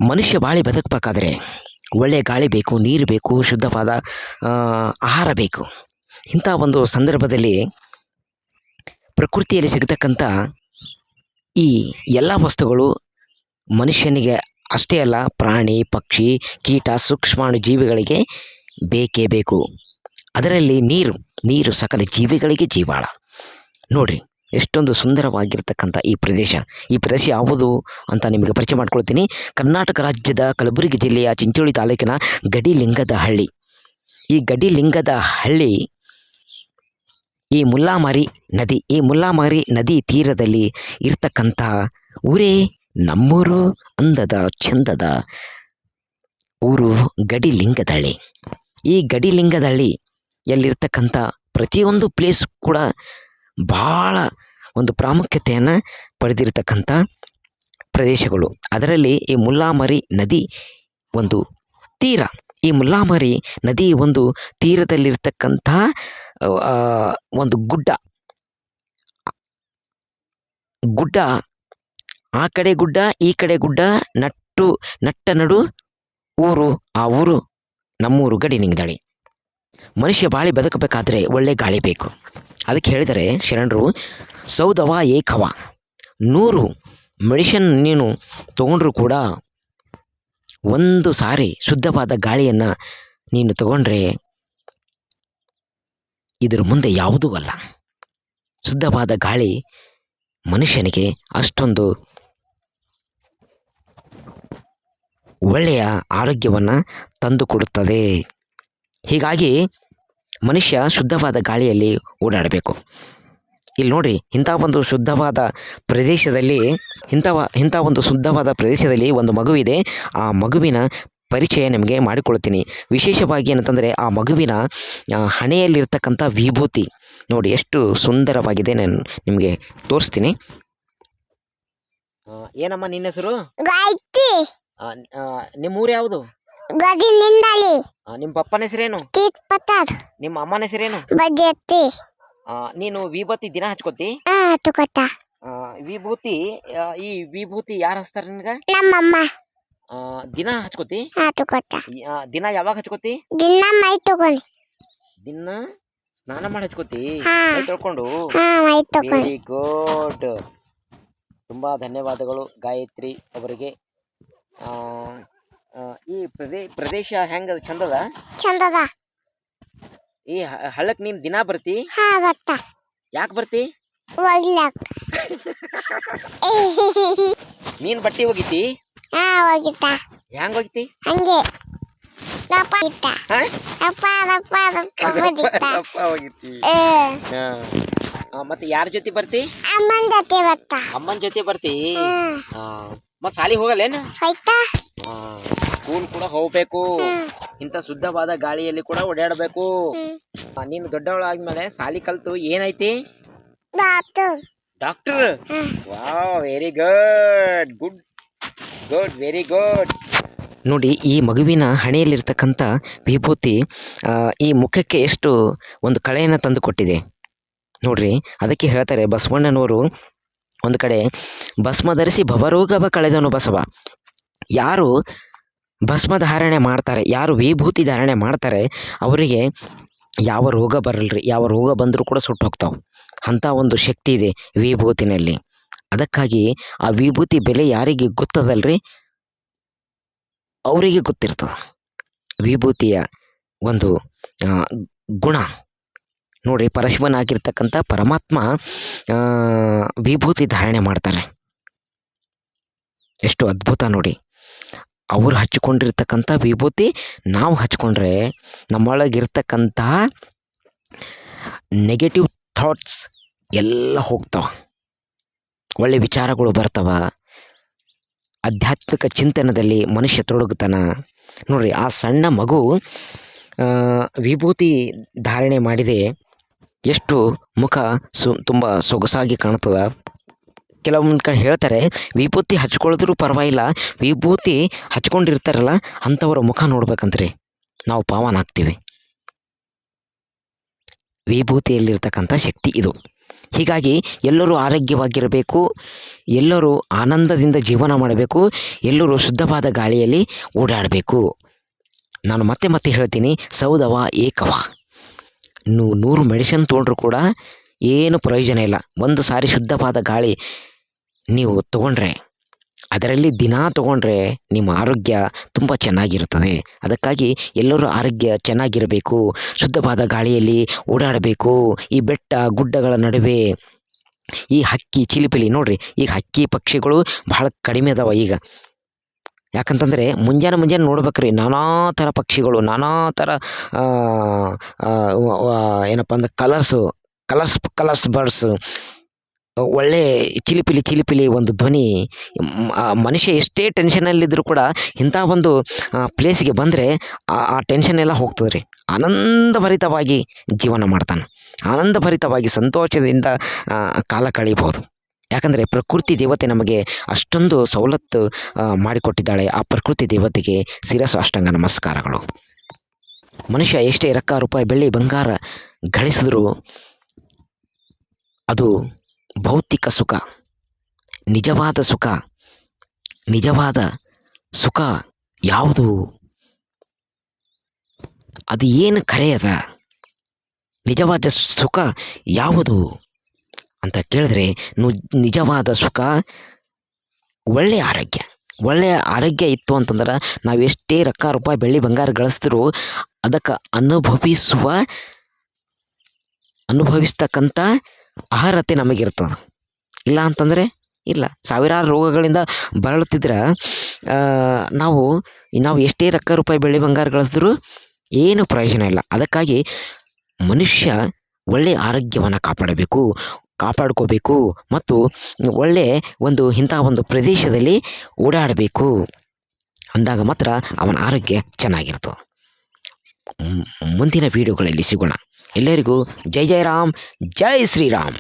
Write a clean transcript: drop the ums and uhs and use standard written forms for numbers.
ಮನುಷ್ಯ ಬಾಳಿ ಬದುಕಬೇಕಾದ್ರೆ ಒಳ್ಳೆಯ ಗಾಳಿ ಬೇಕು, ನೀರು ಬೇಕು, ಶುದ್ಧವಾದ ಆಹಾರ ಬೇಕು. ಇಂಥ ಒಂದು ಸಂದರ್ಭದಲ್ಲಿ ಪ್ರಕೃತಿಯಲ್ಲಿ ಸಿಗತಕ್ಕಂಥ ಈ ಎಲ್ಲ ವಸ್ತುಗಳು ಮನುಷ್ಯನಿಗೆ ಅಷ್ಟೇ ಅಲ್ಲ, ಪ್ರಾಣಿ, ಪಕ್ಷಿ, ಕೀಟ, ಸೂಕ್ಷ್ಮಾಣು ಜೀವಿಗಳಿಗೆ ಬೇಕೇ ಬೇಕು. ಅದರಲ್ಲಿ ನೀರು ಸಕಲ ಜೀವಿಗಳಿಗೆ ಜೀವಾಳ. ನೋಡ್ರಿ, ಎಷ್ಟೊಂದು ಸುಂದರವಾಗಿರ್ತಕ್ಕಂಥ ಈ ಪ್ರದೇಶ ಯಾವುದು ಅಂತ ನಿಮಗೆ ಪರಿಚಯ ಮಾಡ್ಕೊಳ್ತೀನಿ. ಕರ್ನಾಟಕ ರಾಜ್ಯದ ಕಲಬುರಗಿ ಜಿಲ್ಲೆಯ ಚಿಂಚೋಳಿ ತಾಲೂಕಿನ ಗಡಿಲಿಂಗದ ಹಳ್ಳಿ. ಈ ಗಡಿಲಿಂಗದ ಹಳ್ಳಿ ಈ ಮುಲ್ಲಾಮಾರಿ ನದಿ ತೀರದಲ್ಲಿ ಇರ್ತಕ್ಕಂಥ ಊರೇ ನಮ್ಮೂರು, ಅಂದದ ಚಂದದ ಊರು ಗಡಿಲಿಂಗದಹಳ್ಳಿ. ಈ ಗಡಿಲಿಂಗದಹಳ್ಳಿಯಲ್ಲಿರ್ತಕ್ಕಂಥ ಪ್ರತಿಯೊಂದು ಪ್ಲೇಸ್ ಕೂಡ ಭಾಳ ಒಂದು ಪ್ರಾಮುಖ್ಯತೆಯನ್ನು ಪಡೆದಿರತಕ್ಕಂಥ ಪ್ರದೇಶಗಳು. ಅದರಲ್ಲಿ ಈ ಮುಲ್ಲಾಮಾರಿ ನದಿ ಒಂದು ತೀರ. ಈ ಮುಲ್ಲಾಮಾರಿ ನದಿ ಒಂದು ತೀರದಲ್ಲಿರ್ತಕ್ಕಂಥ ಒಂದು ಗುಡ್ಡ, ಆ ಕಡೆ ಗುಡ್ಡ ಈ ಕಡೆ ಗುಡ್ಡ, ನಟ್ಟ ನಡು ಊರು. ಆ ಊರು ನಮ್ಮೂರು ಗಡಿಲಿಂಗದಹಳ್ಳಿ. ಮನುಷ್ಯ ಬಾಳಿ ಬದುಕಬೇಕಾದ್ರೆ ಒಳ್ಳೆ ಗಾಳಿ ಬೇಕು. ಅದಕ್ಕೆ ಹೇಳಿದರೆ ಶರಣರು, ಸೌದವ ಏಕವ, 100 ಮೆಡಿಷನ್ ನೀನು ತಗೊಂಡ್ರೂ ಕೂಡ ಒಂದು ಸಾರಿ ಶುದ್ಧವಾದ ಗಾಳಿಯನ್ನು ನೀನು ತಗೊಂಡ್ರೆ ಇದರ ಮುಂದೆ ಯಾವುದೂ ಅಲ್ಲ. ಶುದ್ಧವಾದ ಗಾಳಿ ಮನುಷ್ಯನಿಗೆ ಅಷ್ಟೊಂದು ಒಳ್ಳೆಯ ಆರೋಗ್ಯವನ್ನು ತಂದುಕೊಡುತ್ತದೆ. ಹೀಗಾಗಿ ಮನುಷ್ಯ ಶುದ್ಧವಾದ ಗಾಳಿಯಲ್ಲಿ ಓಡಾಡಬೇಕು. ಇಲ್ಲಿ ನೋಡ್ರಿ, ಇಂಥ ಒಂದು ಶುದ್ಧವಾದ ಪ್ರದೇಶದಲ್ಲಿ ಒಂದು ಮಗುವಿದೆ. ಆ ಮಗುವಿನ ಪರಿಚಯ ನಿಮಗೆ ಮಾಡಿಕೊಳ್ತೀನಿ. ವಿಶೇಷವಾಗಿ ಏನಂತಂದರೆ, ಆ ಮಗುವಿನ ಹಣೆಯಲ್ಲಿರ್ತಕ್ಕಂಥ ವಿಭೂತಿ ನೋಡಿ ಎಷ್ಟು ಸುಂದರವಾಗಿದೆ. ನಾನು ನಿಮಗೆ ತೋರಿಸ್ತೀನಿ. ಏನಮ್ಮ ನಿನ್ನ ಹೆಸರು? ನಿಮ್ಮ ಊರು ಯಾವುದು? ನಿಮ್ಮ ಪಪ್ಪನ ಹೆಸರೇನು? ನಿಮ್ಮ ಅಮ್ಮನ ಹೆಸರೇನು? ನೀನು ವಿಭೂತಿ ದಿನ ಹಚ್ಕೋತಿ? ವಿಭೂತಿ, ಈ ವಿಭೂತಿ ಯಾರು ಹಚ್ತಾರ ನಿನಗ? ನಮ್ಮಮ್ಮ. ದಿನ ಹಚ್ಕೋತಿ? ದಿನ ಯಾವಾಗ ಹಚ್ಕೋತಿ? ದಿನ ಸ್ನಾನ ಮಾಡಿ ಹಚ್ಕೋತಿ? ಮೈ ತೊಳ್ಕೊಂಡು? Very good. ತುಂಬಾ ಧನ್ಯವಾದಗಳು ಗಾಯತ್ರಿ ಅವರಿಗೆ. ಈ ಪ್ರದೇಶ ಹೆಂಗದ? ಚಂದದ? ಈ ಹಳ್ಳಕ್ ನೀನ್ ದಿನ ಬರ್ತಿ? ಯಾಕೆ ಬರ್ತಿ? ನೀನ್ ಬಟ್ಟೆ ಒಗಿತಿ? ಹೆಂಗ್ ಒಗಿತಿ? ಮತ್ತೆ ಯಾರ ಜೊತೆ ಬರ್ತಿ? ಅಮ್ಮನ ಜೊತೆ ಬರ್ತಿ? ಮತ್ ಸಾಲಿಗೆ ಹೋಗಲ್ಲೇನು? ಸ್ಕೂಲ್ ಕೂಡ ಹೋಗ್ಬೇಕು. ಇಂಥ ಶುದ್ಧವಾದ ಗಾಳಿಯಲ್ಲಿ ಕೂಡ ಓಡಾಡಬೇಕು. ನೀನು ದೊಡ್ಡವಳಾದ್ಮೇಲೆ ಸಾಲಿ ಕಲ್ತು ಏನೈತಿ? Doctor. Wow, very good, very good. ನೋಡಿ, ಈ ಮಗುವಿನ ಹಣೆಯಲ್ಲಿರ್ತಕ್ಕಂಥ ವಿಭೂತಿ ಈ ಮುಖಕ್ಕೆ ಎಷ್ಟು ಒಂದು ಕಳೆಯನ್ನು ತಂದು ಕೊಟ್ಟಿದೆ ನೋಡ್ರಿ. ಅದಕ್ಕೆ ಹೇಳ್ತಾರೆ ಬಸವಣ್ಣನವರು ಒಂದು ಕಡೆ, ಭಸ್ಮ ಧರಿಸಿ ಭವರೋಗವ ಕಳೆದನು ಬಸವ. ಯಾರು ಭಸ್ಮ ಧಾರಣೆ ಮಾಡ್ತಾರೆ, ಯಾರು ವಿಭೂತಿ ಧಾರಣೆ ಮಾಡ್ತಾರೆ, ಅವರಿಗೆ ಯಾವ ರೋಗ ಬರಲ್ರಿ. ಯಾವ ರೋಗ ಬಂದರೂ ಕೂಡ ಸುಟ್ಟು ಹೋಗ್ತಾವೆ. ಅಂಥ ಒಂದು ಶಕ್ತಿ ಇದೆ ವಿಭೂತಿನಲ್ಲಿ. ಅದಕ್ಕಾಗಿ ಆ ವಿಭೂತಿ ಬೆಲೆ ಯಾರಿಗೆ ಗೊತ್ತದಲ್ರಿ, ಅವರಿಗೆ ಗೊತ್ತಿರ್ತದೆ ವಿಭೂತಿಯ ಒಂದು ಗುಣ. ನೋಡ್ರಿ, ಪರಶಿವನಾಗಿರ್ತಕ್ಕಂಥ ಪರಮಾತ್ಮ ವಿಭೂತಿ ಧಾರಣೆ ಮಾಡ್ತಾರೆ. ಎಷ್ಟು ಅದ್ಭುತ ನೋಡಿ. ಅವರು ಹಚ್ಕೊಂಡಿರ್ತಕ್ಕಂಥ ವಿಭೂತಿ ನಾವು ಹಚ್ಕೊಂಡ್ರೆ ನಮ್ಮೊಳಗಿರ್ತಕ್ಕಂಥ ನೆಗೆಟಿವ್ ಥಾಟ್ಸ್ ಎಲ್ಲ ಹೋಗ್ತಾವ, ಒಳ್ಳೆ ವಿಚಾರಗಳು ಬರ್ತಾವ, ಆಧ್ಯಾತ್ಮಿಕ ಚಿಂತನದಲ್ಲಿ ಮನುಷ್ಯ ತೊಡಗುತ್ತಾನ. ನೋಡ್ರಿ, ಆ ಸಣ್ಣ ಮಗು ವಿಭೂತಿ ಧಾರಣೆ ಮಾಡಿದೆ, ಎಷ್ಟು ಮುಖ ತುಂಬ ಸೊಗಸಾಗಿ ಕಾಣ್ತದ. ಕೆಲವೊಂದು ಕಡೆ ಹೇಳ್ತಾರೆ, ವಿಭೂತಿ ಹಚ್ಕೊಳಿದ್ರೂ ಪರವಾಗಿಲ್ಲ, ವಿಭೂತಿ ಹಚ್ಕೊಂಡಿರ್ತಾರಲ್ಲ ಅಂಥವ್ರ ಮುಖ ನೋಡ್ಬೇಕಂತ್ರಿ ನಾವು ಪಾವನ ಆಗ್ತೀವಿ. ವಿಭೂತಿಯಲ್ಲಿರ್ತಕ್ಕಂಥ ಶಕ್ತಿ ಇದು. ಹೀಗಾಗಿ ಎಲ್ಲರೂ ಆರೋಗ್ಯವಾಗಿರಬೇಕು, ಎಲ್ಲರೂ ಆನಂದದಿಂದ ಜೀವನ ಮಾಡಬೇಕು, ಎಲ್ಲರೂ ಶುದ್ಧವಾದ ಗಾಳಿಯಲ್ಲಿ ಓಡಾಡಬೇಕು. ನಾನು ಮತ್ತೆ ಮತ್ತೆ ಹೇಳ್ತೀನಿ, ಸೌದವ ಏಕವ. 100 ಮೆಡಿಸಿನ್ ತೊಗೊಂಡ್ರು ಕೂಡ ಏನು ಪ್ರಯೋಜನ ಇಲ್ಲ. ಒಂದು ಸಾರಿ ಶುದ್ಧವಾದ ಗಾಳಿ ನೀವು ತಗೊಂಡ್ರೆ, ಅದರಲ್ಲಿ ದಿನ ತಗೊಂಡ್ರೆ ನಿಮ್ಮ ಆರೋಗ್ಯ ತುಂಬ ಚೆನ್ನಾಗಿರುತ್ತದೆ. ಅದಕ್ಕಾಗಿ ಎಲ್ಲರೂ ಆರೋಗ್ಯ ಚೆನ್ನಾಗಿರಬೇಕು, ಶುದ್ಧವಾದ ಗಾಳಿಯಲ್ಲಿ ಓಡಾಡಬೇಕು. ಈ ಬೆಟ್ಟ ಗುಡ್ಡಗಳ ನಡುವೆ ಈ ಹಕ್ಕಿ ಚಿಲಿಪಿಲಿ ನೋಡ್ರಿ, ಈಗ ಹಕ್ಕಿ ಪಕ್ಷಿಗಳು ಬಹಳ ಕಡಿಮೆ ಅದಾವ ಈಗ. ಯಾಕಂತಂದರೆ ಮುಂಜಾನೆ ನೋಡ್ಬೇಕ್ರಿ, ನಾನಾ ಥರ ಪಕ್ಷಿಗಳು, ನಾನಾ ಥರ ಏನಪ್ಪ ಅಂದ್ರೆ ಕಲರ್ಸ್ ಬರ್ಡ್ಸ್, ಒಳ್ಳೆ ಚಿಲಿಪಿಲಿ ಒಂದು ಧ್ವನಿ. ಮನುಷ್ಯ ಎಷ್ಟೇ ಟೆನ್ಷನಲ್ಲಿದ್ದರೂ ಕೂಡ ಇಂಥ ಒಂದು ಪ್ಲೇಸಿಗೆ ಬಂದರೆ ಆ ಟೆನ್ಷನ್ ಎಲ್ಲ ಹೋಗ್ತದೆ ರೀ. ಆನಂದಭರಿತವಾಗಿ ಜೀವನ ಮಾಡ್ತಾನೆ, ಆನಂದಭರಿತವಾಗಿ ಸಂತೋಷದಿಂದ ಕಾಲ ಕಳೀಬೋದು. ಯಾಕಂದರೆ ಪ್ರಕೃತಿ ದೇವತೆ ನಮಗೆ ಅಷ್ಟೊಂದು ಸವಲತ್ತು ಮಾಡಿಕೊಟ್ಟಿದ್ದಾಳೆ. ಆ ಪ್ರಕೃತಿ ದೇವತೆಗೆ ಶಿರಸ್ಸು ಅಷ್ಟಾಂಗ ನಮಸ್ಕಾರಗಳು. ಮನುಷ್ಯ ಎಷ್ಟೇ ರೊಕ್ಕ ರೂಪಾಯಿ ಬೆಳ್ಳಿ ಬಂಗಾರ ಗಳಿಸಿದ್ರೂ ಅದು ಭೌತಿಕ ಸುಖ. ನಿಜವಾದ ಸುಖ ಯಾವುದು? ಅದು ಏನು ಕರೆಯದ? ನಿಜವಾದ ಸುಖ ಯಾವುದು ಅಂತ ಕೇಳಿದ್ರೆ, ನಿಜವಾದ ಸುಖ ಒಳ್ಳೆಯ ಆರೋಗ್ಯ ಇತ್ತು ಅಂತಂದ್ರೆ ನಾವು ಎಷ್ಟೇ ರೊಕ್ಕ ರೂಪಾಯಿ ಬೆಳ್ಳಿ ಬಂಗಾರ ಗಳಿಸಿದ್ರೂ ಅದಕ್ಕೆ ಅನುಭವಿಸ್ತಕ್ಕಂಥ ಅರ್ಹತೆ ನಮಗಿರ್ತದೆ. ಇಲ್ಲ ಅಂತಂದರೆ ಇಲ್ಲ. ಸಾವಿರಾರು ರೋಗಗಳಿಂದ ಬಳಲುತ್ತಿದ್ರೆ ನಾವು ಎಷ್ಟೇ ರೊಕ್ಕ ರೂಪಾಯಿ ಬೆಳ್ಳಿ ಬಂಗಾರ ಗಳಿಸಿದ್ರೂ ಏನು ಪ್ರಯೋಜನ ಇಲ್ಲ. ಅದಕ್ಕಾಗಿ ಮನುಷ್ಯ ಒಳ್ಳೆಯ ಆರೋಗ್ಯವನ್ನು ಕಾಪಾಡ್ಕೋಬೇಕು ಮತ್ತು ಇಂಥ ಒಂದು ಪ್ರದೇಶದಲ್ಲಿ ಓಡಾಡಬೇಕು. ಅಂದಾಗ ಮಾತ್ರ ಅವನ ಆರೋಗ್ಯ ಚೆನ್ನಾಗಿರ್ತದೆ. ಮುಂದಿನ ವಿಡಿಯೋಗಳಲ್ಲಿ ಸಿಗೋಣ. ಎಲ್ಲರಿಗೂ ಜೈ ರಾಮ್, ಜೈ ಶ್ರೀರಾಮ್.